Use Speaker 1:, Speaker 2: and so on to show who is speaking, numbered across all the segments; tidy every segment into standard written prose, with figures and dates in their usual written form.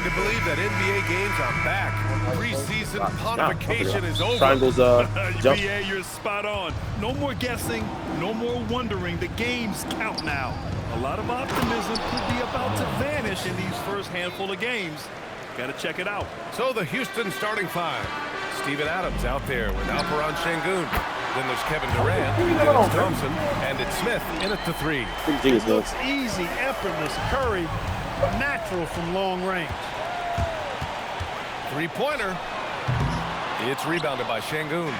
Speaker 1: hard to believe that NBA games are back. Preseason pontification is over.
Speaker 2: Triangles, jump.
Speaker 3: Yeah, you're spot on. No more guessing, no more wondering. The games count now. A lot of optimism could be about to vanish in these first handful of games. Got to check it out.
Speaker 1: So the Houston starting five. Steven Adams out there with Alperon Şengün. Then there's Kevin Durant, then it's Thompson, and it's Smith in at the three.
Speaker 4: It looks easy, effortless. Curry, natural from long range.
Speaker 1: Three-pointer. It's rebounded by Şengün.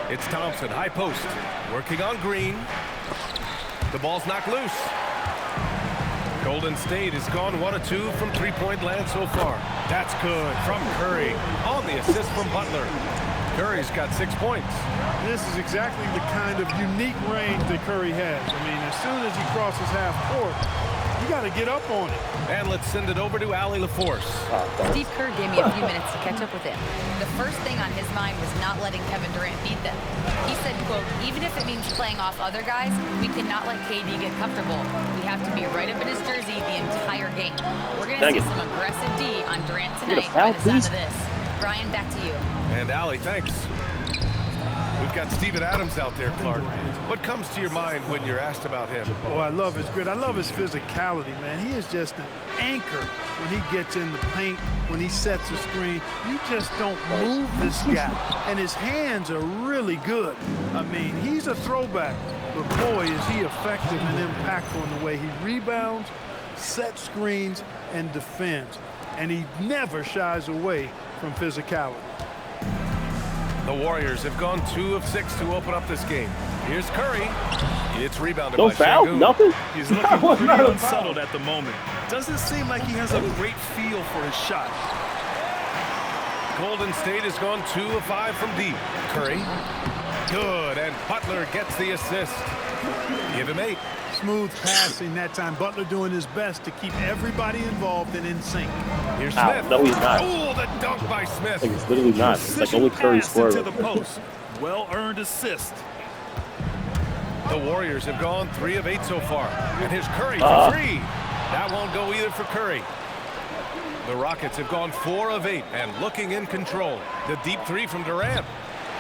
Speaker 1: It's Thompson, high post, working on Green. The ball's knocked loose. Golden State has gone 1 of 2 from three-point land so far. That's good from Curry on the assist from Butler. Curry's got 6 points.
Speaker 4: This is exactly the kind of unique range that Curry has. I mean, as soon as he crosses half court, you got to get up on it.
Speaker 1: And let's send it over to Allie LaForce.
Speaker 5: Steve Kerr gave me a few minutes to catch up with him. The first thing on his mind was not letting Kevin Durant beat them. He said, quote, even if it means playing off other guys, we cannot let KD get comfortable. We have to be right up in his jersey the entire game. We're going to see some aggressive D on Durant tonight by the sound of this. Brian, back to you.
Speaker 1: And Allie, thanks. We've got Steven Adams out there, Clark. What comes to your mind when you're asked about him?
Speaker 4: Oh, I love his grit. I love his physicality, man. He is just an anchor when he gets in the paint, when he sets a screen. You just don't move this guy. And his hands are really good. I mean, he's a throwback. But boy, is he effective and impactful in the way he rebounds, sets screens, and defends. And he never shies away from physicality.
Speaker 1: The Warriors have gone 2 of 6 to open up this game. Here's Curry. It's rebounded
Speaker 2: No
Speaker 1: by
Speaker 2: foul,
Speaker 1: Şengün.
Speaker 2: nothing.
Speaker 3: He's looking pretty unsettled at the moment. Doesn't seem like he has a great feel for his shot.
Speaker 1: Golden State has gone 2 of 5 from deep. Curry. Good, and Butler gets the assist. Give him 8.
Speaker 4: Smooth passing that time. Butler doing his best to keep everybody involved and in sync.
Speaker 1: Here's Smith.
Speaker 2: No, he's not.
Speaker 1: Oh, the dunk by Smith.
Speaker 2: Like, it's literally not. It's like only Curry
Speaker 3: Pass
Speaker 2: scored.
Speaker 3: into the post. Well-earned assist.
Speaker 1: The Warriors have gone 3 of 8 so far. And here's Curry for 3. That won't go either for Curry. The Rockets have gone 4 of 8 and looking in control. The deep 3 from Durant.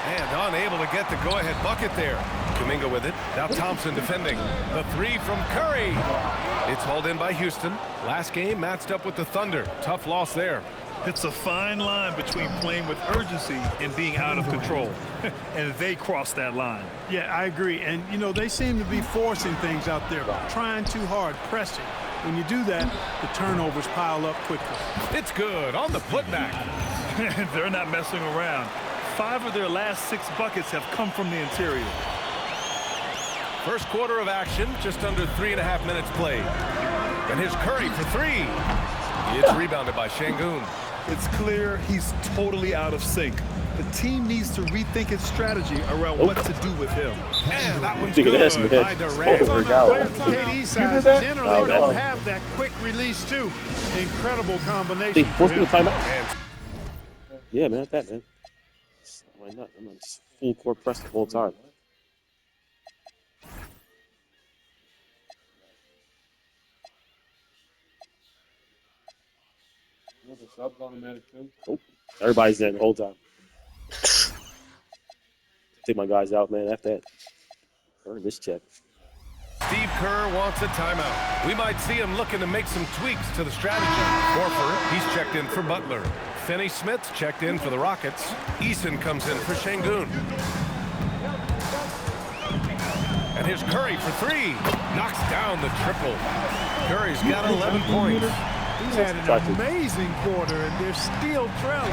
Speaker 1: And unable to get the go-ahead bucket there. Kuminga with it. Now Thompson defending. The 3 from Curry. It's hauled in by Houston. Last game matched up with the Thunder. Tough loss there.
Speaker 3: It's a fine line between playing with urgency and being out of control. And they crossed that line.
Speaker 4: Yeah, I agree. And, you know, they seem to be forcing things out there, trying too hard, pressing. When you do that, the turnovers pile up quickly.
Speaker 1: It's good on the putback.
Speaker 3: They're not messing around. 5 of their last 6 buckets have come from the interior.
Speaker 1: First quarter of action, just under 3.5 minutes played. And here's Curry for 3. It's rebounded by Şengün.
Speaker 3: It's clear he's totally out of sync. The team needs to rethink its strategy around what to do with him.
Speaker 1: And that one's
Speaker 2: Look at this,
Speaker 1: good
Speaker 2: man.
Speaker 1: by Durant.
Speaker 4: KD size generally don't have that quick release, too. Incredible combination.
Speaker 2: They forced me to
Speaker 4: for him.
Speaker 2: timeout. Yeah, man, that's that, man. Why not? I'm on full court press the whole time. Oh, everybody's there the whole time. Take my guys out, man. After that, earn this check.
Speaker 1: Steve Kerr wants a timeout. We might see him looking to make some tweaks to the strategy. Horford, he's checked in for Butler. Finney-Smith's checked in for the Rockets. Eason comes in for Şengün. And here's Curry for 3. Knocks down the triple. Curry's got 11 points.
Speaker 4: He's had an amazing quarter, and they're still trailing.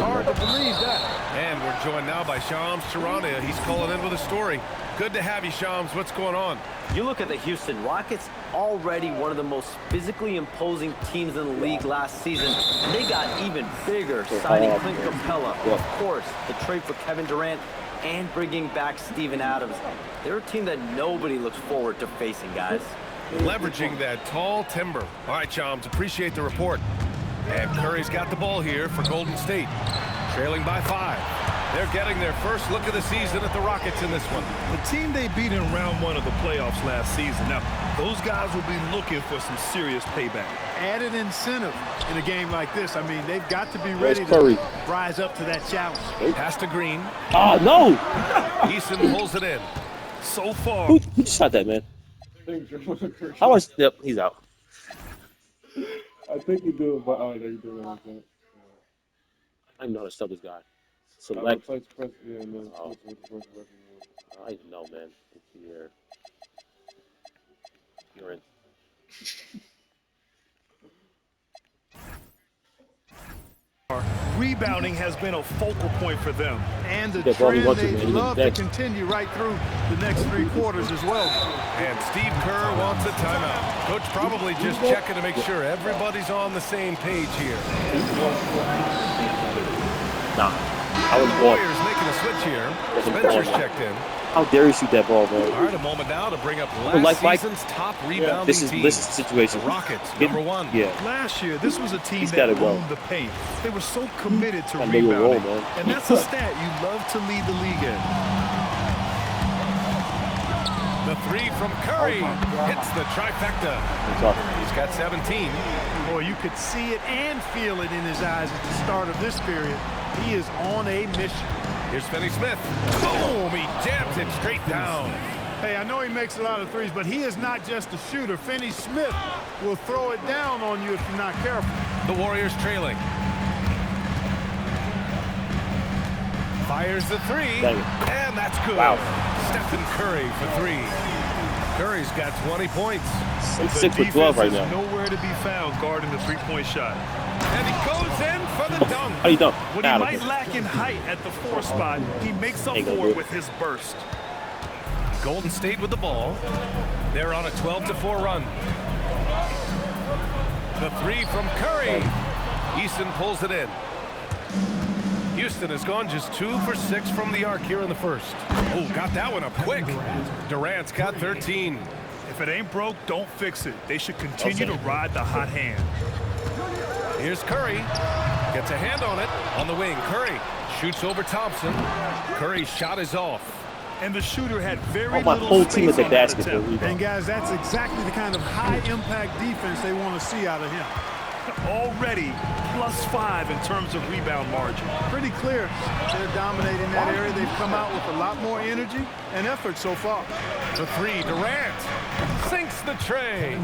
Speaker 4: Hard to believe that.
Speaker 1: And we're joined now by Shams Charania. He's calling in with a story. Good to have you, Shams. What's going on?
Speaker 6: You look at the Houston Rockets, already one of the most physically imposing teams in the league last season. And they got even bigger, signing Clint Capella, of course, the trade for Kevin Durant, and bringing back Steven Adams. They're a team that nobody looks forward to facing, guys.
Speaker 1: Leveraging that tall timber. All right, Shams, appreciate the report. And Curry's got the ball here for Golden State. Trailing by 5. They're getting their first look of the season at the Rockets in this one.
Speaker 3: The team they beat in round 1 of the playoffs last season. Now, those guys will be looking for some serious payback.
Speaker 4: Added incentive in a game like this. I mean, they've got to be ready to rise up to that challenge.
Speaker 1: Pass to Green.
Speaker 2: Ah, no!
Speaker 1: Eason pulls it in.
Speaker 3: So far.
Speaker 2: Who shot that, man? How much? Yep, he's out.
Speaker 7: I think you do it, but oh, there you do it. Okay.
Speaker 2: I don't know how to spell this guy.
Speaker 7: Select.
Speaker 2: Select.
Speaker 7: Yeah, and then
Speaker 2: Oh.
Speaker 7: switch with the first record.
Speaker 2: I don't know, man. Here. You're in.
Speaker 3: Rebounding has been a focal point for them.
Speaker 4: And the
Speaker 2: Yeah, Bobby
Speaker 4: trend
Speaker 2: wants it,
Speaker 4: they
Speaker 2: man. He
Speaker 4: love
Speaker 2: needs
Speaker 4: to
Speaker 2: that.
Speaker 4: continue right through the next 3 quarters as well.
Speaker 1: And Steve Kerr wants a timeout. Coach probably just checking to make sure everybody's on the same page here.
Speaker 2: Nah. I was
Speaker 1: The
Speaker 2: born.
Speaker 1: Warriors making a switch here. Spencer's checked in.
Speaker 2: How dare you shoot that ball, man?
Speaker 1: All right, a moment now to bring up
Speaker 2: like
Speaker 1: last
Speaker 2: Mike.
Speaker 1: season's top rebounding
Speaker 2: This is
Speaker 1: team.
Speaker 2: the situation.
Speaker 1: The Rockets,
Speaker 2: Get-
Speaker 1: number 1.
Speaker 2: Yeah.
Speaker 3: Last year, this was a team
Speaker 2: He's
Speaker 3: that
Speaker 2: gotta go.
Speaker 3: owned the paint. They were so committed to
Speaker 2: I know your role,
Speaker 3: rebounding.
Speaker 2: man.
Speaker 3: And that's a stat you love to lead the league in.
Speaker 1: The 3 from Curry hits the trifecta. He's got 17.
Speaker 4: Boy, you could see it and feel it in his eyes at the start of this period. He is on a mission.
Speaker 1: Here's Finney Smith. Boom! He jams it straight down.
Speaker 4: Hey, I know he makes a lot of threes, but he is not just a shooter. Finney Smith will throw it down on you if you're not careful.
Speaker 1: The Warriors trailing. Fires the 3.
Speaker 2: Dang it.
Speaker 1: And that's good.
Speaker 2: Wow.
Speaker 1: Stephen Curry for 3. Curry's got 20 points.
Speaker 2: I'm
Speaker 3: The
Speaker 2: 6 for 12 right
Speaker 3: defense
Speaker 2: now.
Speaker 3: is nowhere to be found guarding the three-point shot.
Speaker 1: And he goes in for the dunk.
Speaker 2: How you dunk?
Speaker 3: When he
Speaker 2: Out of
Speaker 3: might
Speaker 2: it.
Speaker 3: lack in height at the 4 spot, he makes up
Speaker 2: Ain't gonna
Speaker 3: for
Speaker 2: do
Speaker 3: it
Speaker 2: it.
Speaker 3: with his burst.
Speaker 1: Golden State with the ball. They're on a 12-4 run. The 3 from Curry. Eason pulls it in. Houston has gone just 2 for 6 from the arc here in the first. Oh, got that one up quick. Durant's got 13.
Speaker 3: If it ain't broke, don't fix it. They should continue to ride the hot hand.
Speaker 1: Here's Curry. Gets a hand on it. On the wing, Curry shoots over Thompson. Curry's shot is off.
Speaker 3: And the shooter had very
Speaker 2: Oh, my
Speaker 3: little
Speaker 2: whole team
Speaker 3: space
Speaker 2: at the
Speaker 3: on that
Speaker 2: basket.
Speaker 3: attempt.
Speaker 4: And guys, that's exactly the kind of high-impact defense they want to see out of him.
Speaker 3: Already +5 in terms of rebound margin.
Speaker 4: Pretty clear they're dominating that area. They've come out with a lot more energy and effort so far.
Speaker 1: The 3, Durant sinks the tray.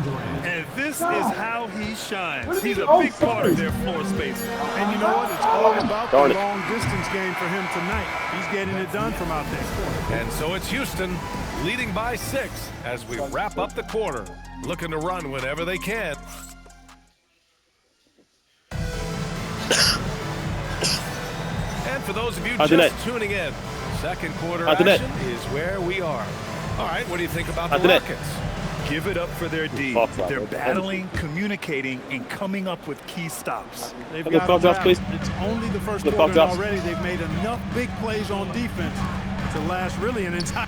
Speaker 3: And this is how he shines. He's a big part of their floor space.
Speaker 4: And you know what? It's all about
Speaker 2: Darn
Speaker 4: the
Speaker 2: it.
Speaker 4: long-distance game for him tonight. He's getting it done from out there.
Speaker 1: And so it's Houston leading by 6 as we wrap up the quarter. Looking to run whenever they can. And for those of you just tuning in, second quarter action is where we are. All right, what do you think about the Rockets?
Speaker 3: Give it up for their D. They're battling, communicating, and coming up with key stops.
Speaker 4: They've
Speaker 2: Look,
Speaker 4: got
Speaker 2: fuck
Speaker 4: them
Speaker 2: drops, please.
Speaker 4: down. It's only the first
Speaker 2: Look,
Speaker 4: quarter,
Speaker 2: fuck
Speaker 4: and
Speaker 2: drops.
Speaker 4: already they've made enough big plays on defense to last really an entire.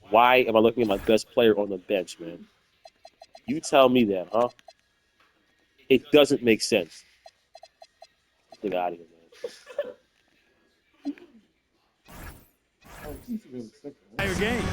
Speaker 2: Why am I looking at my best player on the bench, man? You tell me that, huh? It doesn't make sense. Get out of here, man.
Speaker 4: Entire game.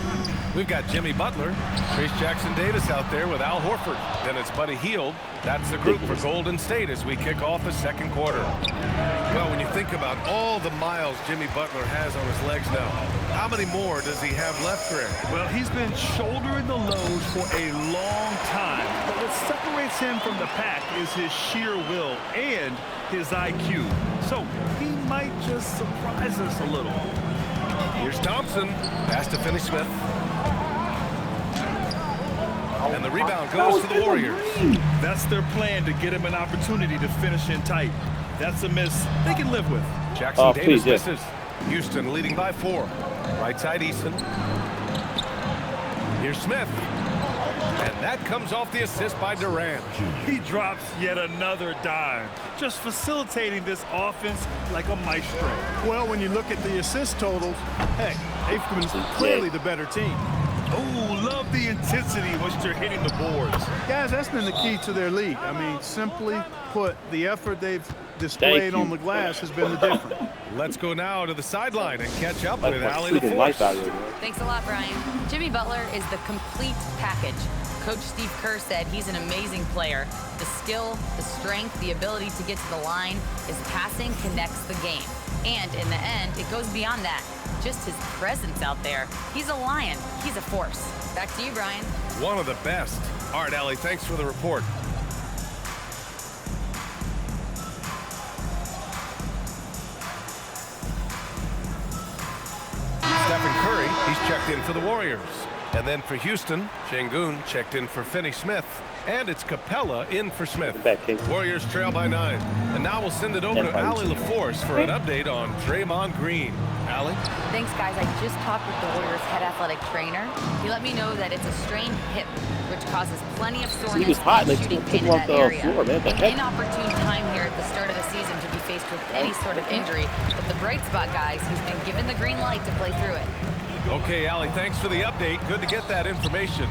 Speaker 1: We've got Jimmy Butler, Trace Jackson-Davis out there with Al Horford. Then it's Buddy Hield. That's the group for Golden State as we kick off the second quarter. Well, when you think about all the miles Jimmy Butler has on his legs now, how many more does he have left, Greg?
Speaker 3: Well, he's been shouldering the load for a long time. But what separates him from the pack is his sheer will and his IQ. So he might just surprise us a little.
Speaker 1: Here's Thompson. Pass to Finney Smith. And the rebound goes to the Warriors.
Speaker 3: That's their plan, to get him an opportunity to finish in tight. That's a miss they can live with.
Speaker 1: Jackson-Davis misses. Houston leading by 4. Right side, Eason. Here's Smith. And that comes off the assist by Durant.
Speaker 3: He drops yet another dime, just facilitating this offense like a maestro.
Speaker 4: Well, when you look at the assist totals, heck, they've been clearly the better team.
Speaker 3: Oh, love the intensity once you're hitting the boards.
Speaker 4: Guys, that's been the key to their lead. I mean, simply put, the effort they've displayed on the glass has been the difference.
Speaker 1: Let's go now to the sideline and catch up
Speaker 2: Like
Speaker 1: with
Speaker 2: my
Speaker 1: Allie
Speaker 2: freaking life out
Speaker 1: LaForce.
Speaker 2: here, man.
Speaker 5: Thanks a lot, Brian. Jimmy Butler is the complete package. Coach Steve Kerr said he's an amazing player. The skill, the strength, the ability to get to the line, his passing connects the game. And in the end, it goes beyond that. Just his presence out there. He's a lion. He's a force. Back to you, Brian.
Speaker 1: One of the best. All right, Allie, thanks for the report. Stephen Curry, he's checked in for the Warriors. And then for Houston, Şengün checked in for Finney-Smith. And it's Capella in for Smith. Warriors trail by 9. And now we'll send it over to Allie LaForce for an update on Draymond Green. Allie?
Speaker 5: Thanks, guys. I just talked with the Warriors' head athletic trainer. He let me know that it's a strained hip, which causes plenty of soreness
Speaker 2: He was hot,
Speaker 5: and
Speaker 2: like,
Speaker 5: shooting
Speaker 2: took
Speaker 5: pain
Speaker 2: him
Speaker 5: in
Speaker 2: off
Speaker 5: that
Speaker 2: the
Speaker 5: area.
Speaker 2: floor, man. The
Speaker 5: An
Speaker 2: heck?
Speaker 5: inopportune time here at the start of the season to be faced with any sort of injury. But the bright spot, guys, he's been given the green light to play through it.
Speaker 1: Okay, Allie, thanks for the update. Good to get that information.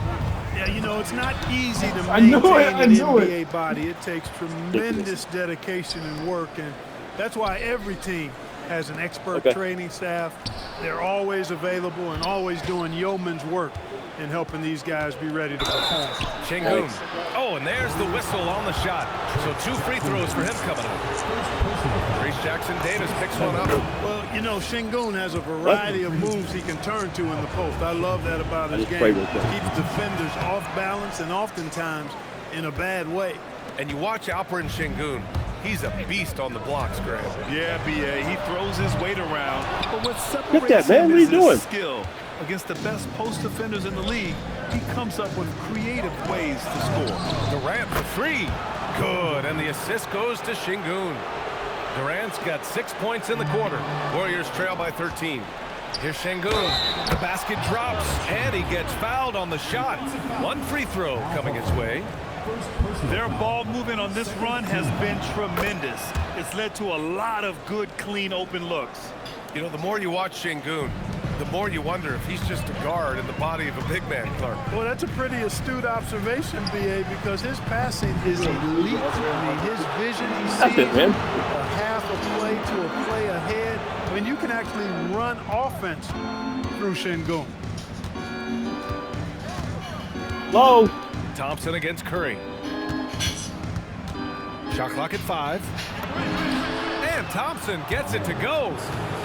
Speaker 4: Yeah, you know, it's not easy to
Speaker 7: I knew
Speaker 4: maintain
Speaker 7: it, I
Speaker 4: an
Speaker 7: knew it.
Speaker 4: NBA body. It takes tremendous dedication and work, and that's why every team has an expert training staff. They're always available and always doing yeoman's work in helping these guys be ready to perform.
Speaker 1: Şengün. Oh, and there's the whistle on the shot. So 2 free throws for him coming up. Reese Jackson Davis picks one up.
Speaker 4: Well, you know, Şengün has a variety of moves he can turn to in the post. I love that about his game. Keeps defenders off balance and oftentimes in a bad way.
Speaker 1: And you watch Alperen Şengün. He's a beast on the blocks, Graham.
Speaker 3: Yeah, B.A., he throws his weight around. But what separates
Speaker 2: man.
Speaker 3: him
Speaker 2: What are
Speaker 3: is
Speaker 2: you doing?
Speaker 3: his skill. Against the best post defenders in the league, he comes up with creative ways to score.
Speaker 1: Durant for 3. Good, and the assist goes to Şengün. Durant's got 6 points in the quarter. Warriors trail by 13. Here's Şengün. The basket drops, and he gets fouled on the shot. 1 free throw coming his way.
Speaker 3: Their ball movement on this run has been tremendous. It's led to a lot of good, clean, open looks.
Speaker 1: You know, the more you watch Şengün, the more you wonder if he's just a guard in the body of a big man, Clark.
Speaker 4: Well, that's a pretty astute observation, B.A., because his passing is elite. I mean, his vision, he sees a half a play to a play ahead. I mean, you can actually run offense through Şengün.
Speaker 2: Low.
Speaker 1: Thompson against Curry. Shot clock at 5. And Thompson gets it to go.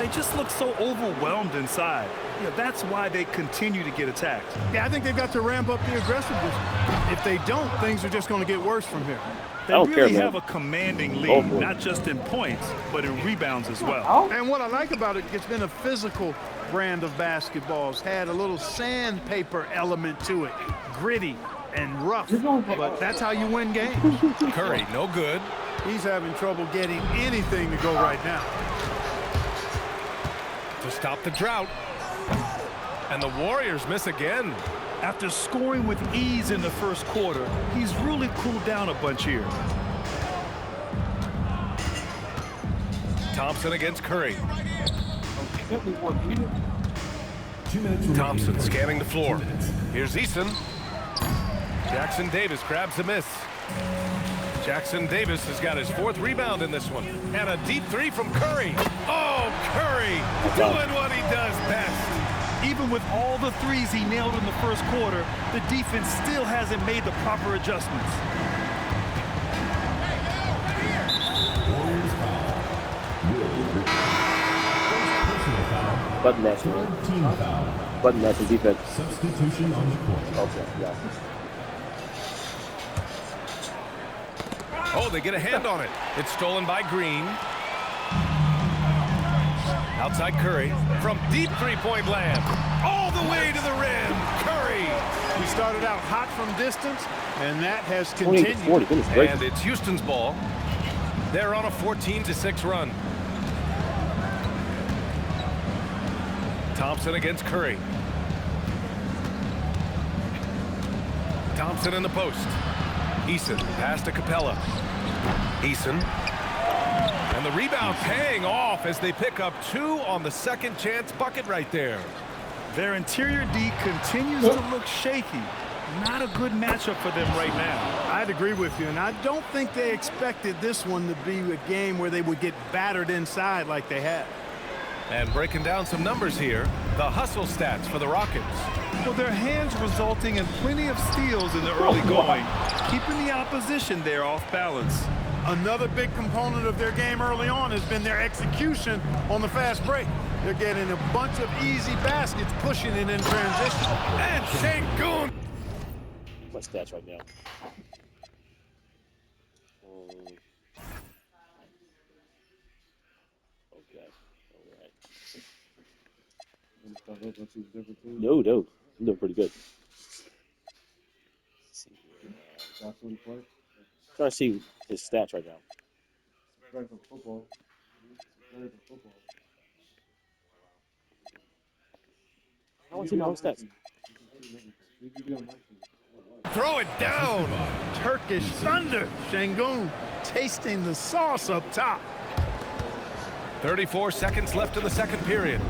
Speaker 3: They just look so overwhelmed inside. Yeah, that's why they continue to get attacked.
Speaker 4: Yeah, I think they've got to ramp up the aggressiveness. If they don't, things are just going to get worse from here.
Speaker 3: They really have a commanding lead, not just in points, but in rebounds as well.
Speaker 4: And what I like about it, it's been a physical brand of basketball. It's had a little sandpaper element to it, gritty and rough, but that's how you win games.
Speaker 1: Curry, no good.
Speaker 4: He's having trouble getting anything to go right now.
Speaker 1: To stop the drought. And the Warriors miss again.
Speaker 3: After scoring with ease in the first quarter, he's really cooled down a bunch here.
Speaker 1: Thompson against Curry. Thompson scanning the floor. Here's Eason. Jackson Davis grabs a miss. Jackson Davis has got his 4th rebound in this one. And a deep 3 from Curry. Oh, Curry doing what he does best.
Speaker 3: Even with all the threes he nailed in the first quarter, the defense still hasn't made the proper adjustments.
Speaker 2: Button matching. Button matching defense.
Speaker 8: Substitution on the court.
Speaker 2: Okay, yeah.
Speaker 1: Oh, they get a hand on it. It's stolen by Green. Outside Curry from deep 3-point land. All the way to the rim. Curry.
Speaker 4: He started out hot from distance, and that has continued.
Speaker 2: 40,
Speaker 1: and it's Houston's ball. They're on a 14-6 run. Thompson against Curry. Thompson in the post. Eason pass to Capella. Eason. And the rebound paying off as they pick up 2 on the second chance bucket right there.
Speaker 3: Their interior D continues to look shaky. Not a good matchup for them right now.
Speaker 4: I'd agree with you, and I don't think they expected this one to be a game where they would get battered inside like they have.
Speaker 1: And breaking down some numbers here, the hustle stats for the Rockets.
Speaker 3: Well, their hands resulting in plenty of steals in the early going, keeping the opposition there off balance.
Speaker 4: Another big component of their game early on has been their execution on the fast break. They're getting a bunch of easy baskets, pushing it in transition. And Sengun.
Speaker 2: My stats right now. Okay. All right. No. I'm doing pretty good. Let's see here. Trying to see his stats right now. I want to see my own stats.
Speaker 1: Throw it down.
Speaker 4: Turkish thunder. Sengun tasting the sauce up top.
Speaker 1: 34 seconds left in the second period.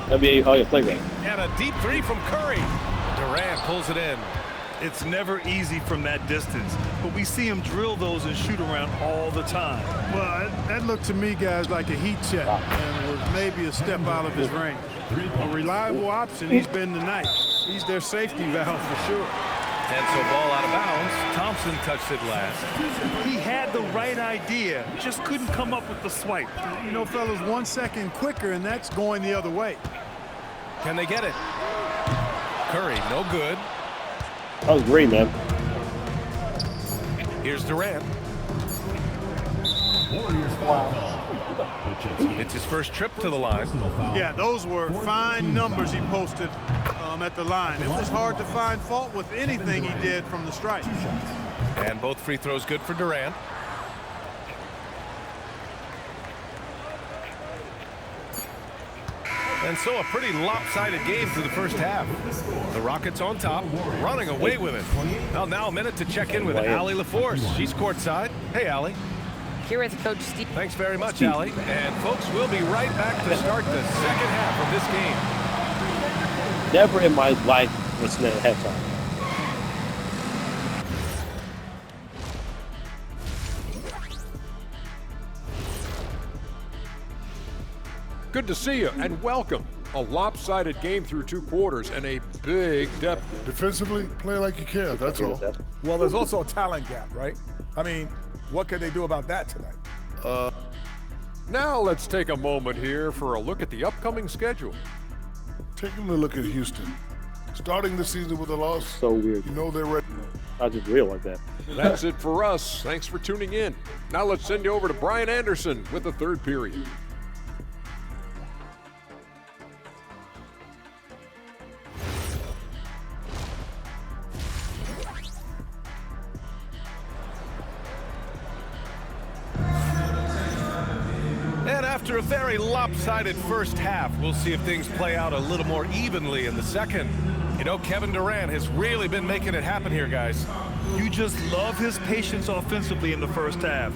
Speaker 2: NBA playground.
Speaker 1: And a deep three from Curry. Durant pulls it in.
Speaker 3: It's never easy from that distance, but we see him drill those and shoot around all the time.
Speaker 4: Well, that looked to me, guys, like a heat check, and was maybe a step out of his range. A reliable option he's been tonight. He's their safety valve for sure.
Speaker 1: And so ball out of bounds. Thompson touched it last.
Speaker 3: He had the right idea, just couldn't come up with the swipe.
Speaker 4: You know, fellas, 1 second quicker, and that's going the other way.
Speaker 1: Can they get it? Curry, no good.
Speaker 2: That was great, man.
Speaker 1: Here's Durant. It's his first trip to the line.
Speaker 4: Yeah, those were fine numbers he posted at the line. It was hard to find fault with anything he did from the stripe.
Speaker 1: And both free throws good for Durant. And so a pretty lopsided game through the first half. The Rockets on top, running away with it. Well, now a minute to check in with Allie LaForce. She's courtside. Hey, Allie.
Speaker 5: Here with Coach Steve.
Speaker 1: Thanks very much, Allie. And folks, we'll be right back to start the second half of this game.
Speaker 2: Never in my life was at halftime.
Speaker 9: Good to see you and welcome. A lopsided game through 2 quarters and a big depth.
Speaker 10: Defensively, play like you care, that's all.
Speaker 11: Well, there's also a talent gap, right? I mean, what can they do about that tonight?
Speaker 9: Now let's take a moment here for a look at the upcoming schedule.
Speaker 10: Taking a look at Houston. Starting the season with a loss.
Speaker 2: So weird.
Speaker 10: You know they're ready.
Speaker 2: I just realized that.
Speaker 9: That's it for us. Thanks for tuning in. Now let's send you over to Brian Anderson with the third period.
Speaker 1: And after a very lopsided first half, we'll see if things play out a little more evenly in the second. You know, Kevin Durant has really been making it happen here, guys.
Speaker 3: You just love his patience offensively in the first half.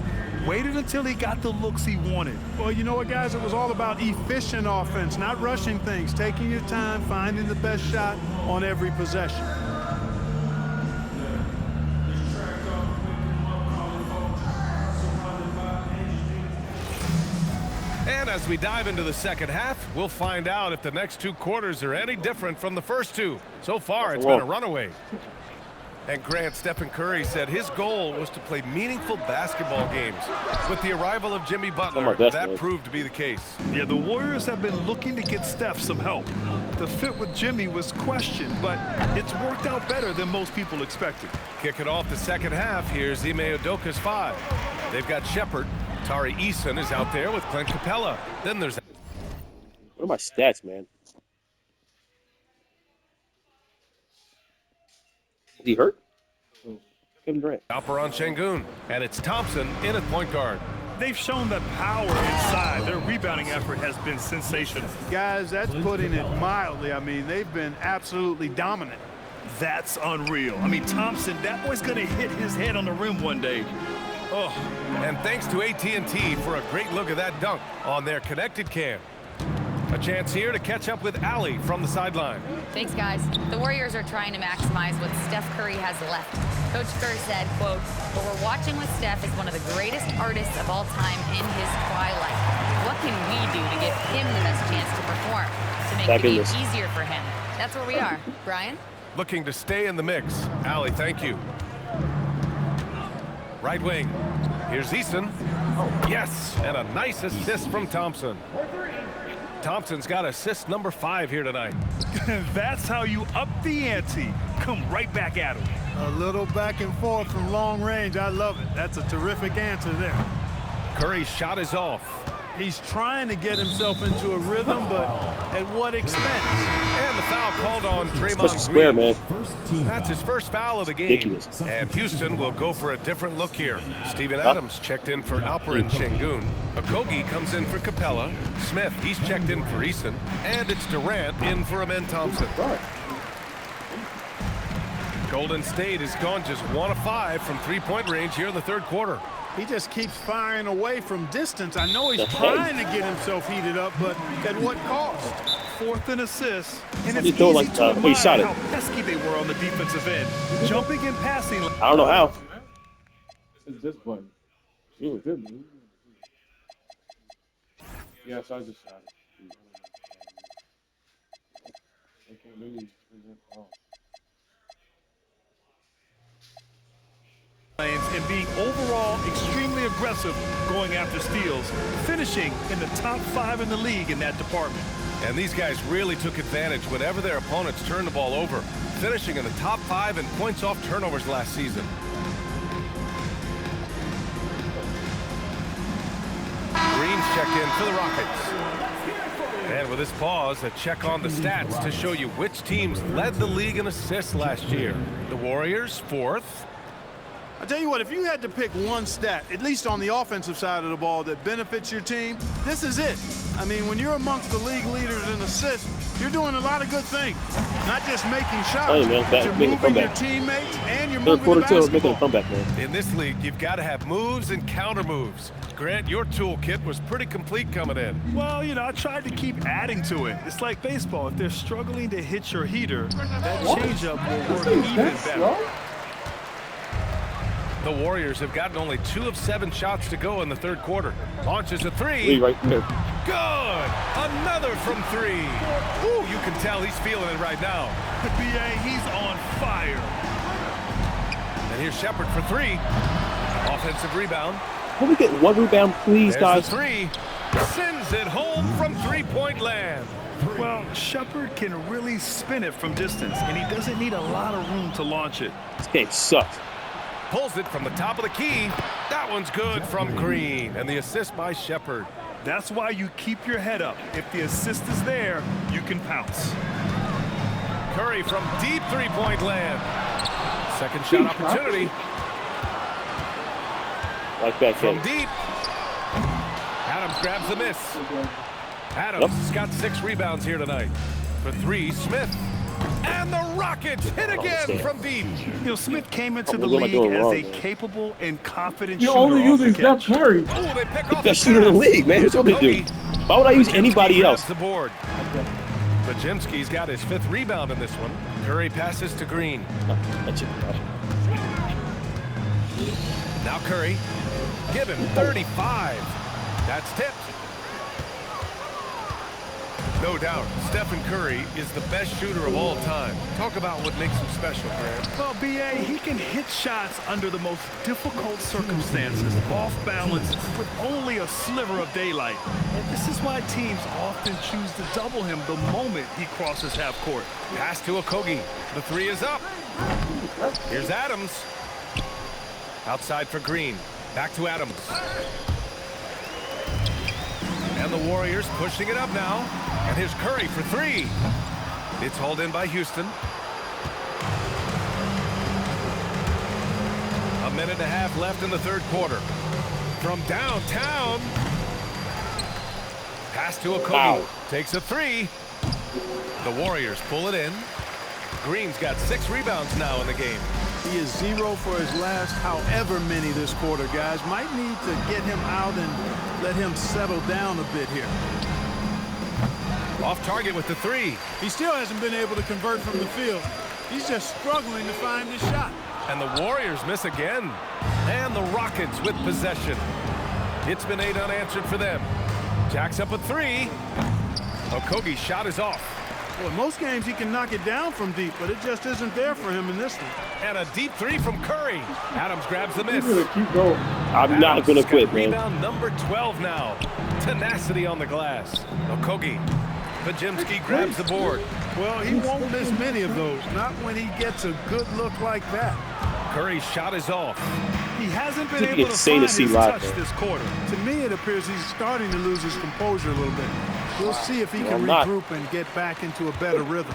Speaker 3: Waited until he got the looks he wanted.
Speaker 4: Well, you know what, guys? It was all about efficient offense, not rushing things, taking your time, finding the best shot on every possession.
Speaker 1: And as we dive into the second half, we'll find out if the next 2 quarters are any different from the first 2. So far, it's been a runaway. And Grant, Stephen Curry said his goal was to play meaningful basketball games. With the arrival of Jimmy Butler, that proved to be the case.
Speaker 3: Yeah, the Warriors have been looking to get Steph some help. The fit with Jimmy was questioned, but it's worked out better than most people expected.
Speaker 1: Kicking off the second half, here's Ime Udoka's 5. They've got Shepard. Tari Eason is out there with Clint Capella. Then there's...
Speaker 2: What are my stats, man? Is he hurt? Kevin Durant.
Speaker 1: Alperon Sengun. And it's Thompson in at point guard.
Speaker 3: They've shown that power inside. Their rebounding effort has been sensational.
Speaker 4: Guys, that's putting it mildly. I mean, they've been absolutely dominant.
Speaker 3: That's unreal. I mean, Thompson, that boy's going to hit his head on the rim one day.
Speaker 1: Oh, and thanks to AT&T for a great look at that dunk on their connected cam. A chance here to catch up with Allie from the sideline.
Speaker 5: Thanks, guys. The Warriors are trying to maximize what Steph Curry has left. Coach Kerr said, quote, "What we're watching with Steph is one of the greatest artists of all time in his twilight. What can we do to give him the best chance to perform, to make the game easier for him?" That's where we are. Brian?
Speaker 1: Looking to stay in the mix. Allie, thank you. Right wing. Here's Eason. Yes, and a nice assist from Thompson. Thompson's got assist number 5 here tonight.
Speaker 3: That's how you up the ante. Come right back at him.
Speaker 4: A little back and forth from long range. I love it. That's a terrific answer there.
Speaker 1: Curry's shot is off.
Speaker 4: He's trying to get himself into a rhythm, but at what expense?
Speaker 1: And the foul called on Draymond
Speaker 2: square,
Speaker 1: Green.
Speaker 2: man.
Speaker 1: That's his first foul of the game.
Speaker 2: Ridiculous.
Speaker 1: And Houston will go for a different look here. Steven Adams checked in for Alperen Şengün. Okogie comes in for Capella. Smith, he's checked in for Eason. And it's Durant in for Amen Thompson. Golden State has gone just 1 of 5 from three-point range here in the third quarter.
Speaker 4: He just keeps firing away from distance. I know he's trying to get himself heated up, but at what cost?
Speaker 3: 4th and assist. And it's
Speaker 2: You throw
Speaker 3: easy
Speaker 2: like,
Speaker 3: to
Speaker 2: he shot
Speaker 3: admire
Speaker 2: it.
Speaker 3: how pesky they were on the defensive end. Jumping and passing.
Speaker 2: I don't know how.
Speaker 7: It's this button. It didn't. Yes, I just shot it. I can't really.
Speaker 3: And being overall extremely aggressive going after steals, finishing in the top 5 in the league in that department.
Speaker 1: And these guys really took advantage whenever their opponents turned the ball over, finishing in the top 5 in points off turnovers last season. Green's checked in for the Rockets. And with this pause, a check on the stats to show you which teams led the league in assists last year. The Warriors, 4th.
Speaker 4: I tell you what, if you had to pick one stat, at least on the offensive side of the ball, that benefits your team, this is it. I mean, when you're amongst the league leaders in assists, you're doing a lot of good things. Not just making shots,
Speaker 2: Oh, man,
Speaker 4: but you're
Speaker 2: making a
Speaker 4: moving your
Speaker 2: comeback.
Speaker 4: teammates and you're
Speaker 2: Third
Speaker 4: moving
Speaker 2: quarter
Speaker 4: the
Speaker 2: too, making a
Speaker 4: basketball.
Speaker 2: comeback, man.
Speaker 1: In this league, you've got to have moves and counter moves. Grant, your toolkit was pretty complete coming in.
Speaker 3: Well, you know, I tried to keep adding to it. It's like baseball. If they're struggling to hit your heater, that changeup will work even better.
Speaker 1: The Warriors have gotten only 2 of 7 shots to go in the third quarter. Launches a 3.
Speaker 2: 3 right there.
Speaker 1: Good! Another from 3. Ooh, you can tell he's feeling it right now.
Speaker 3: BA, he's on fire.
Speaker 1: And here's Shepard for 3. Offensive rebound.
Speaker 2: Can we get 1 rebound, please,
Speaker 1: There's
Speaker 2: guys?
Speaker 1: the 3. Sends it home from three-point land.
Speaker 3: Well, Shepard can really spin it from distance, and he doesn't need a lot of room to launch it.
Speaker 2: This game sucks.
Speaker 1: Pulls it from the top of the key. That one's good from Green. And the assist by Shepard.
Speaker 3: That's why you keep your head up. If the assist is there, you can pounce.
Speaker 1: Curry from deep three-point land. Second shot opportunity.
Speaker 2: Like that
Speaker 1: From
Speaker 2: game.
Speaker 1: deep. Adams grabs the miss. Adams has got 6 rebounds here tonight. For 3, Smith. And the Rockets hit again from deep.
Speaker 3: You know, Smith came into the
Speaker 2: What am I
Speaker 3: league
Speaker 2: doing
Speaker 3: as
Speaker 2: wrong,
Speaker 3: a
Speaker 2: man?
Speaker 3: capable and confident
Speaker 7: You're
Speaker 3: shooter.
Speaker 7: only
Speaker 3: off the
Speaker 7: using
Speaker 3: catch.
Speaker 7: Steph Curry.
Speaker 1: Oh, they pick off
Speaker 2: Best shooter in the league, man. That's what they do. Why would I use anybody
Speaker 1: grabs
Speaker 2: else?
Speaker 1: the board. Bajemski's got his 5th rebound in this one. Curry passes to Green.
Speaker 2: That's it.
Speaker 1: Now Curry. Given 35. That's tipped. No doubt, Stephen Curry is the best shooter of all time. Talk about what makes him special, Grant.
Speaker 3: Well, BA, he can hit shots under the most difficult circumstances, off balance, with only a sliver of daylight. And this is why teams often choose to double him the moment he crosses half court.
Speaker 1: Pass to Okogie. The 3 is up. Here's Adams. Outside for Green. Back to Adams. And the Warriors pushing it up now. And here's Curry for 3. It's hauled in by Houston. A minute and a half left in the third quarter. From downtown. Pass to Okogie.
Speaker 2: Wow.
Speaker 1: Takes a 3. The Warriors pull it in. Green's got 6 rebounds now in the game.
Speaker 4: He is 0 for his last however many this quarter, guys. Might need to get him out and let him settle down a bit here.
Speaker 1: Off target with the three.
Speaker 4: He still hasn't been able to convert from the field. He's just struggling to find his shot.
Speaker 1: And the Warriors miss again. And the Rockets with possession. It's been 8 unanswered for them. Jacks up a three. Okogie's shot is off.
Speaker 4: Well, in most games he can knock it down from deep, but it just isn't there for him in this one.
Speaker 1: And a deep three from Curry. Adams grabs the miss.
Speaker 7: Keep going.
Speaker 2: I'm not going to quit, man.
Speaker 1: Rebound number 12 now. Tenacity on the glass. Okogie. Pajemski grabs the board.
Speaker 4: Well, he won't miss many of those, not when he gets a good look like that.
Speaker 1: Curry's shot is off.
Speaker 3: He hasn't been
Speaker 2: It's
Speaker 3: able to
Speaker 2: insane
Speaker 3: find
Speaker 2: to see
Speaker 3: his
Speaker 2: live,
Speaker 3: touch
Speaker 2: man.
Speaker 3: this quarter.
Speaker 4: To me, it appears he's starting to lose his composure a little bit. We'll see if he can
Speaker 2: I'm not.
Speaker 4: regroup and get back into a better rhythm.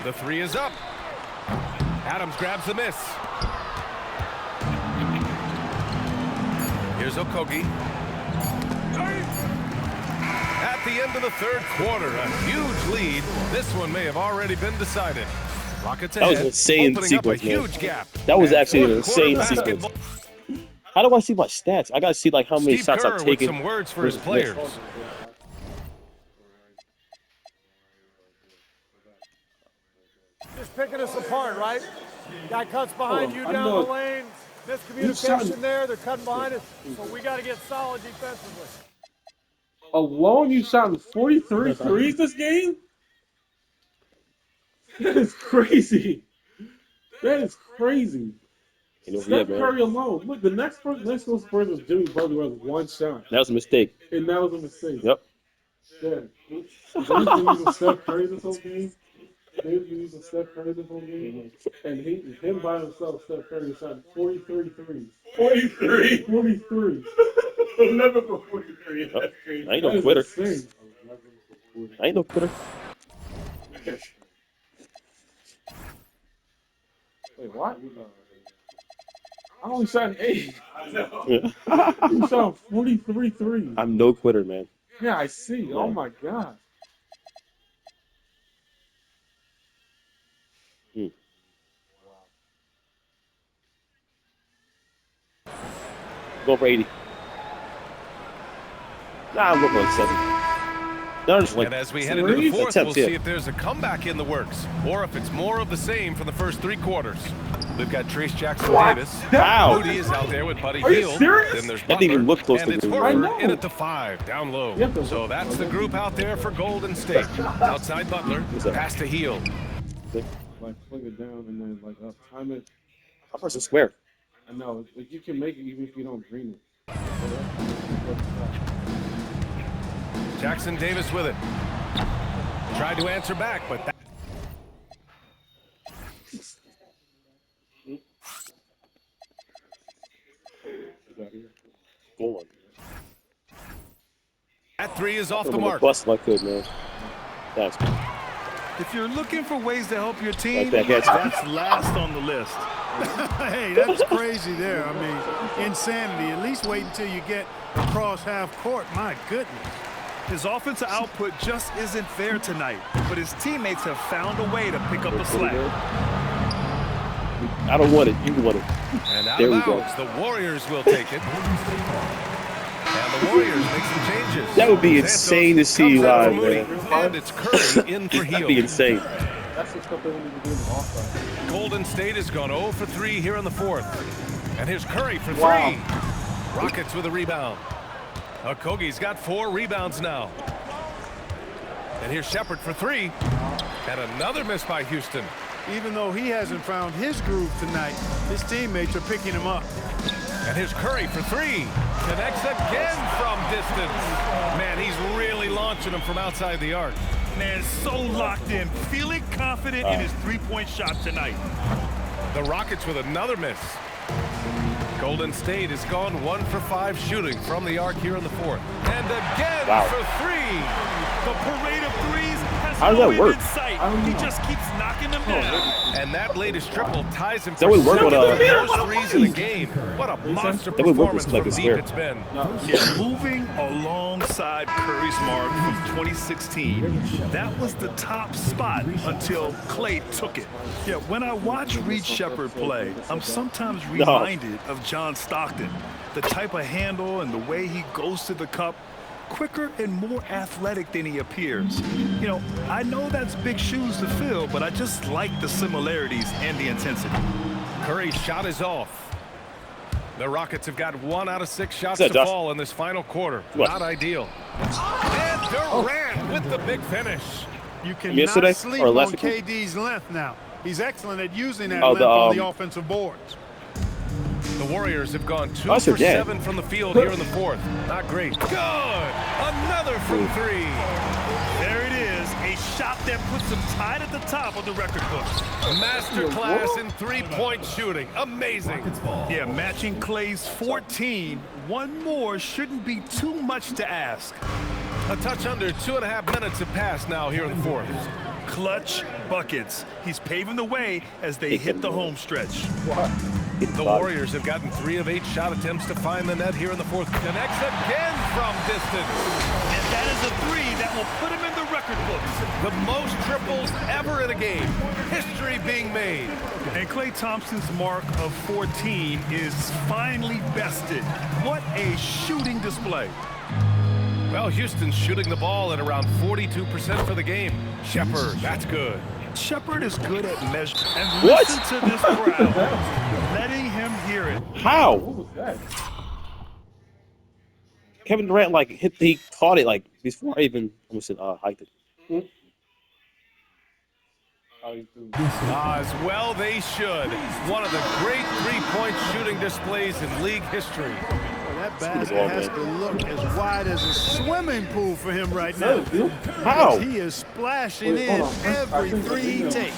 Speaker 1: The three is up. Adams grabs the miss. Here's Okogie. At the end of the third quarter, a huge lead. This one may have already been decided. Rockets ahead,
Speaker 2: That was an insane
Speaker 1: opening up a
Speaker 2: sequence, man.
Speaker 1: huge gap.
Speaker 2: That was
Speaker 1: And
Speaker 2: actually an
Speaker 1: fourth quarter
Speaker 2: insane sequence.
Speaker 1: basketball.
Speaker 2: How do I see my stats? I got to see like how many
Speaker 1: Steve
Speaker 2: shots
Speaker 1: Kerr
Speaker 2: I've
Speaker 1: with
Speaker 2: taken.
Speaker 1: some words for his
Speaker 2: versus
Speaker 1: players.
Speaker 2: missed.
Speaker 12: Just picking us apart, right? Guy cuts behind you down the lane.
Speaker 7: shot-
Speaker 12: Miscommunication there. They're cutting behind us. So we got to get solid defensively.
Speaker 7: Alone, you shot 43 threes this game? That is crazy. That is crazy.
Speaker 2: You know,
Speaker 7: Steph
Speaker 2: yeah, man.
Speaker 7: Curry alone. Look, the next person was Jimmy Butler with one shot.
Speaker 2: That was a mistake.
Speaker 7: And that was a mistake.
Speaker 2: Yep.
Speaker 7: Yeah. They've been using Steph Curry this whole game. They've been using Steph Curry this whole game. And him by himself, Steph Curry, shot 43 threes. 43? 43. 11 for 43.
Speaker 2: Yep. I ain't no quitter. I ain't no quitter.
Speaker 7: Wait, what? I only shot 8.
Speaker 2: Yeah.
Speaker 7: You shot 43 threes.
Speaker 2: I'm no quitter, man.
Speaker 7: Yeah, I see. Oh my God.
Speaker 2: Go for 80. Nah, I'm going for like 70. No, just like
Speaker 1: And as we head into the
Speaker 7: three
Speaker 1: fourth,
Speaker 2: attempts,
Speaker 1: we'll
Speaker 2: yeah.
Speaker 1: see if there's a comeback in the works, or if it's more of the same from the first 3 quarters. We've got Trace Jackson-Davis.
Speaker 2: Wow.
Speaker 1: Moody is out there with Buddy
Speaker 7: Are you
Speaker 1: Hield.
Speaker 7: serious?
Speaker 1: Then there's
Speaker 2: That didn't even
Speaker 1: Butler,
Speaker 2: look close
Speaker 1: and
Speaker 2: to
Speaker 1: it's
Speaker 2: me.
Speaker 7: I
Speaker 1: Horford
Speaker 7: know.
Speaker 1: in at the 5, down low.
Speaker 7: Yeah, but-
Speaker 1: So that's the group out there for Golden State. Outside Butler, pass to Hield.
Speaker 7: Like, plug it down and then, like, time it.
Speaker 2: How far is the square?
Speaker 7: I know. Like, you can make it even if you don't green it.
Speaker 1: Jackson-Davis with it. Tried to answer back, but that...
Speaker 2: Go on.
Speaker 1: That 3 is off the
Speaker 2: I'm
Speaker 1: mark.
Speaker 2: bust if I could, man. That's
Speaker 3: If you're looking for ways to help your team,
Speaker 2: Right back at you.
Speaker 3: that's last on the list.
Speaker 4: Hey, that's crazy there. I mean, insanity. At least wait until you get across half court. My goodness.
Speaker 3: His offensive output just isn't there tonight, but his teammates have found a way to pick up the slack.
Speaker 2: I don't want it. You want it.
Speaker 1: And out
Speaker 2: There
Speaker 1: of
Speaker 2: we go.
Speaker 1: bounds, the Warriors will take it. And the Warriors make some changes.
Speaker 2: That would be
Speaker 1: Santos
Speaker 2: insane to see
Speaker 1: comes out for
Speaker 2: live,
Speaker 1: Moody,
Speaker 2: man.
Speaker 1: and it's Curry in for
Speaker 2: That'd be
Speaker 1: Hield.
Speaker 2: insane.
Speaker 7: That's the stuff they need to do in the offense.
Speaker 1: Golden State has gone 0 for 3 here in the fourth. And here's Curry for 3.
Speaker 7: Wow.
Speaker 1: Rockets with a rebound. Okogie's got 4 rebounds now. And here's Shepard for 3. And another miss by Houston.
Speaker 4: Even though he hasn't found his groove tonight, his teammates are picking him up.
Speaker 1: And here's Curry for 3. Connects again from distance. Man, he's really launching them from outside the arc.
Speaker 3: Man, so locked in, feeling confident in his three-point shot tonight.
Speaker 1: The Rockets with another miss. Golden State has gone 1 for 5 shooting from the arc here in the fourth. And again for 3.
Speaker 3: The parade of threes has
Speaker 2: How does
Speaker 3: no
Speaker 2: that
Speaker 3: end
Speaker 2: work?
Speaker 3: in sight. He just keeps knocking them down.
Speaker 1: And that latest triple ties him
Speaker 2: That
Speaker 1: for
Speaker 2: would work on
Speaker 1: second
Speaker 2: a-
Speaker 1: most threes in a game. What a monster
Speaker 2: That would work
Speaker 1: performance
Speaker 2: with like
Speaker 1: from
Speaker 2: a
Speaker 1: deep
Speaker 2: square.
Speaker 1: it's been.
Speaker 3: Yeah, moving alongside Curry's mark from 2016, that was the top spot until Klay took it. Yeah, when I watch Reed Shepard play, I'm sometimes reminded of John Stockton. The type of handle and the way he goes to the cup, quicker and more athletic than he appears. You know, I know that's big shoes to fill, but I just like the similarities and the intensity.
Speaker 1: Curry's shot is off. The Rockets have got 1 out of 6 shots to fall in this final quarter. Not ideal. And Durant with the big finish.
Speaker 4: You cannot sleep on KD's length now. He's excellent at using that length on the offensive boards.
Speaker 1: The Warriors have gone 2 for 7 from the field here in the fourth. Not great. Good! Another from 3.
Speaker 3: There it is, a shot that puts them tied at the top of the record books.
Speaker 1: Masterclass in three-point shooting. Amazing.
Speaker 3: Yeah, matching Clay's 14. One more shouldn't be too much to ask.
Speaker 1: A touch under 2.5 minutes have passed now here in the fourth.
Speaker 3: Clutch buckets. He's paving the way as they hit the home stretch.
Speaker 1: The Warriors have gotten 3 of 8 shot attempts to find the net here in the fourth. Connects again from distance.
Speaker 3: And that is a 3 that will put him in the record books.
Speaker 1: The most triples ever in a game. History being made.
Speaker 3: And Klay Thompson's mark of 14 is finally bested. What a shooting display.
Speaker 1: Well, Houston's shooting the ball at around 42% for the game. Shepherd, that's good.
Speaker 3: Shepherd is good at measure. And listen to this crowd, letting him hear it.
Speaker 2: How? Kevin Durant he caught it before I even almost said hiked it.
Speaker 1: As well they should. One of the great three-point shooting displays in league history.
Speaker 4: That basket has to look as wide as a swimming pool for him right now.
Speaker 2: How?
Speaker 4: He is splashing in every 3 he takes.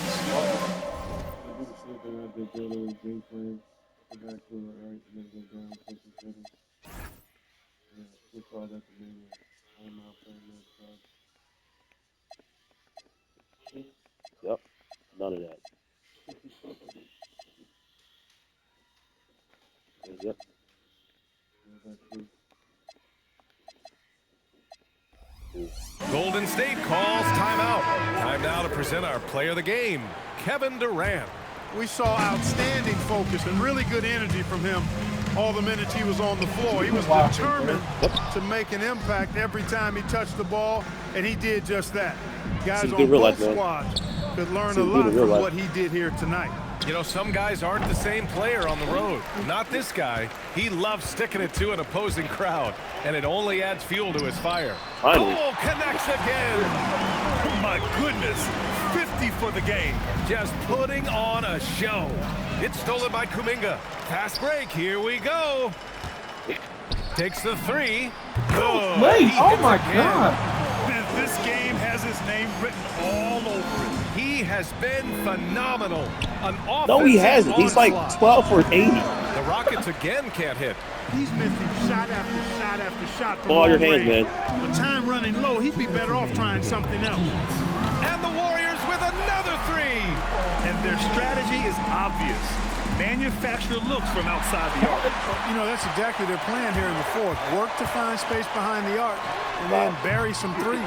Speaker 2: Yep, none of that. Yep.
Speaker 1: Golden State calls timeout. Time now to present our player of the game, Kevin Durant.
Speaker 4: We saw outstanding focus and really good energy from him all the minutes he was on the floor. He was determined to make an impact every time he touched the ball, and he did just that. Guys on both squads could learn a lot from what he did here tonight.
Speaker 1: You know, some guys aren't the same player on the road. Not this guy. He loves sticking it to an opposing crowd, and it only adds fuel to his fire. Oh, connects again.
Speaker 3: Oh, my goodness. 50 for the game.
Speaker 1: Just putting on a show. It's stolen by Kuminga. Fast break. Here we go. Takes the 3. Good.
Speaker 7: Wait, oh my God.
Speaker 3: This game has his name written all over it.
Speaker 1: He has been phenomenal.
Speaker 2: No, he hasn't. He's like 12 for 80.
Speaker 1: The Rockets again can't hit.
Speaker 4: He's missing shot after shot after shot.
Speaker 2: Ball your hands, man.
Speaker 4: With time running low, he'd be better off trying something else.
Speaker 1: And the Warriors with another 3.
Speaker 3: And their strategy is obvious. Manufacture looks from outside the arc.
Speaker 4: You know, that's exactly their plan here in the fourth. Work to find space behind the arc and then bury some threes.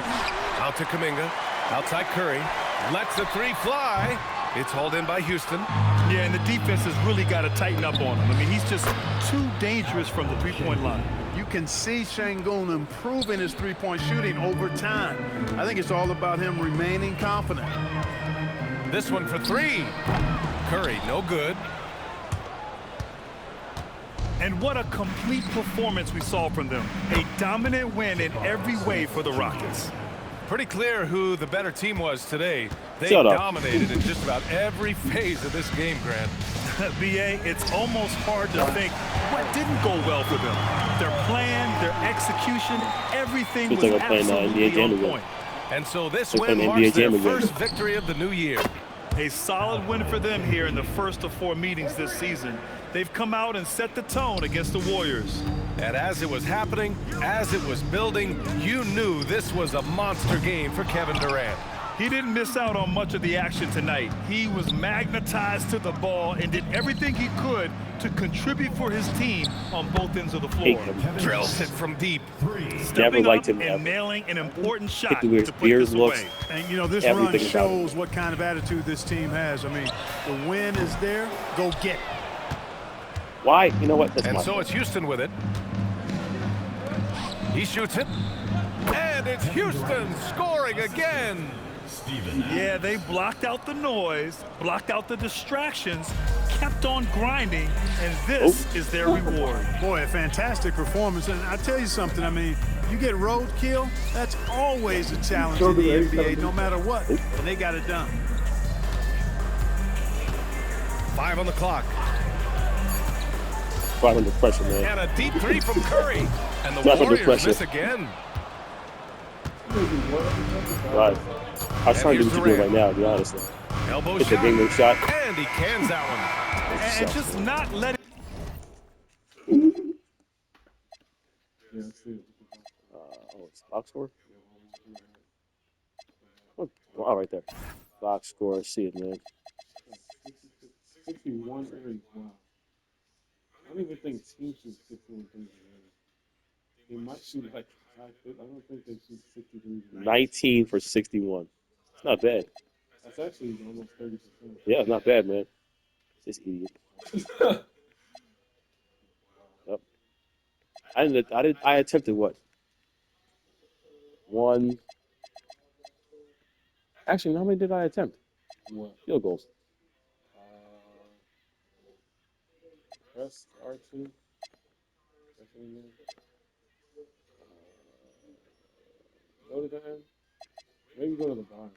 Speaker 1: Out to Kuminga. Outside Curry. Lets the 3 fly. It's hauled in by Houston.
Speaker 3: Yeah, and the defense has really got to tighten up on him. I mean, he's just too dangerous from the three-point line.
Speaker 4: You can see Şengün improving his three-point shooting over time. I think it's all about him remaining confident.
Speaker 1: This one for 3. Curry, no good.
Speaker 3: And what a complete performance we saw from them. A dominant win in every way for the Rockets.
Speaker 1: Pretty clear who the better team was today. They dominated in just about every phase of this game, Grant.
Speaker 3: B.A., it's almost hard to think what didn't go well for them. Their plan, their execution, everything was absolutely on point.
Speaker 1: And so this win marks their first victory of the new year.
Speaker 3: A solid win for them here in the first of 4 meetings this season. They've come out and set the tone against the Warriors.
Speaker 1: And as it was happening, as it was building, you knew this was a monster game for Kevin Durant.
Speaker 3: He didn't miss out on much of the action tonight. He was magnetized to the ball and did everything he could to contribute for his team on both ends of the floor.
Speaker 1: Drills it from deep.
Speaker 3: Stepping up and nailing an important shot to put this away.
Speaker 4: And, you know, this run shows what kind of attitude this team has. I mean, the win is there. Go get it.
Speaker 2: Why? You know what?
Speaker 1: And so it's Houston with it. He shoots it. it's Houston scoring again.
Speaker 3: Yeah, they blocked out the noise, blocked out the distractions, kept on grinding, and this is their reward.
Speaker 4: Boy, a fantastic performance. And I tell you something, I mean, you get roadkill, that's always a challenge in the NBA, no matter what. And they got it done.
Speaker 1: 5 on the clock.
Speaker 2: 5 under pressure, man.
Speaker 1: And a deep three from Curry. And the
Speaker 2: 5 under
Speaker 1: Warriors
Speaker 2: pressure.
Speaker 1: miss again.
Speaker 2: Right. I was trying to do what you're doing right now, to be honest.
Speaker 1: Elbow
Speaker 2: Hit the
Speaker 1: shot.
Speaker 2: game shot.
Speaker 1: And he cans that one.
Speaker 3: And just not letting.
Speaker 2: Oh, it's box score? Oh, right there. Box score. See it, man.
Speaker 7: 61 threes. Wow. I don't even think teams shoot 61 threes. They might shoot like, I don't think they shoot 63.
Speaker 2: 19 for 61. It's not bad.
Speaker 7: That's actually almost 30%.
Speaker 2: Yeah, it's not bad, man. This idiot. Yep. I attempted what? One. Actually, how many did I attempt?
Speaker 7: What?
Speaker 2: Field goals.
Speaker 7: Press R2. Go to the end. Maybe go to the bottom.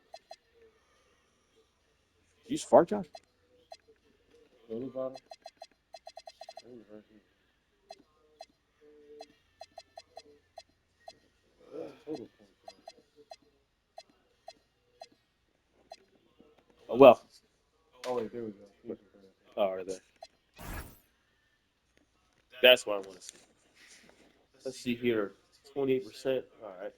Speaker 2: You just fart, Josh?
Speaker 7: Go to the bottom. Right here. Total point.
Speaker 2: Oh, well.
Speaker 7: Oh, wait, there we go.
Speaker 2: Oh, right there. That's what I want to see. Let's see here. 28%. All right.